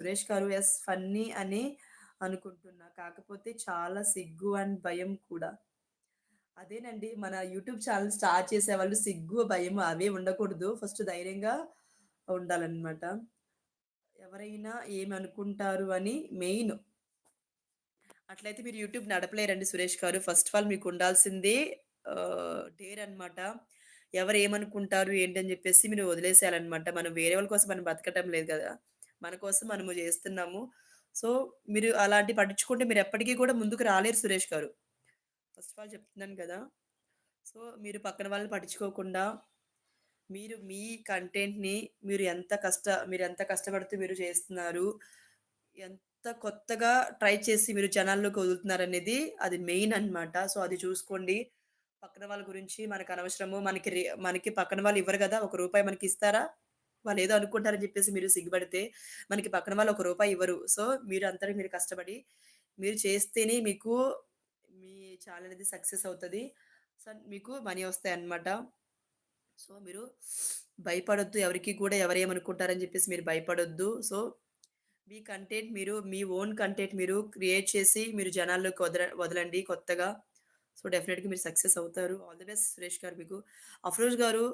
సురేష్ గారు yes funny అని అనుకుంటున్నా. కాకపోతే చాలా సిగ్గు అండ్ భయం కూడా. అదేనండి మన యూట్యూబ్ ఛానెల్ స్టార్ట్ చేసేవాళ్ళు సిగ్గు, భయం అవే ఉండకూడదు. ఫస్ట్ ధైర్యంగా ఉండాలనమాట. ఎవరైనా ఏమనుకుంటారు అని మెయిన్. అట్లయితే మీరు యూట్యూబ్ నడపలేరండి సురేష్ గారు. ఫస్ట్ ఆఫ్ ఆల్ మీకుండాల్సిందే డేర్ అనమాట. ఎవరేమనుకుంటారు ఏంటని జెప్పేసి మీరు వదిలేసేయాలనమాట. మనం వేరే వాళ్ళ కోసం మనం బతకటం లేదు గదా! మన కోసం మనము జేస్తున్నాము. సో, మీరు అలాంటివి పట్టించుకుంటే మీరెప్పటికి కూడా ముందుకు రాలేరు సురేష్ గారు. ఫస్ట్ ఆఫ్ ఆల్ చెప్తున్నాను గదా! సో, మీరు పక్కన వాళ్ళని పట్టించుకోకుండా మీరు మీ కంటెంట్‌ని మీరెంత కష్టపడుతూ మీరు చేస్తున్నారు. ఎంత కొత్తగా ట్రై చేసి మీరు జనాల్లోకి వదులుతున్నారనేది అది మెయిన్ అన్నమాట. సో, అది చూసుకోండి. పక్కన వాళ్ళ గురించి మనకనవసరము. మనకి పక్కన వాళ్ళు ఇవ్వరు గదా! ఒక రూపాయి మనకిస్తారా? వాళ్ళేదో అనుకుంటారని జెప్పేసి మీరు సిగ్గుపడితే, మనకి పక్కన వాళ్ళు ఒక రూపాయి ఇవ్వరు. సో, మీరంతట మీరు కష్టపడి, మీరు చేస్తేనే మీకు మీ ఛానెల్ అనేది సక్సెస్ అవుతది. సో, మీకు మనీ వస్తాయన్నమాట. సో, మీరు భయపడొద్దు. ఎవరికీ కూడా ఎవరేమనుకుంటారని జెప్పేసి మీరు భయపడొద్దు. సో, మీ కంటెంట్ మీరు మీ ఓన్ కంటెంట్ మీరు క్రియేట్ చేసి మీరు జనాల్లోకి వదలండి కొత్తగా. సో, డెఫినెట్‌గా మీరు సక్సెస్ అవుతారు. ఆల్ ది బెస్ట్ సురేష్ గారు మీకు. అఫరోజ్ గారు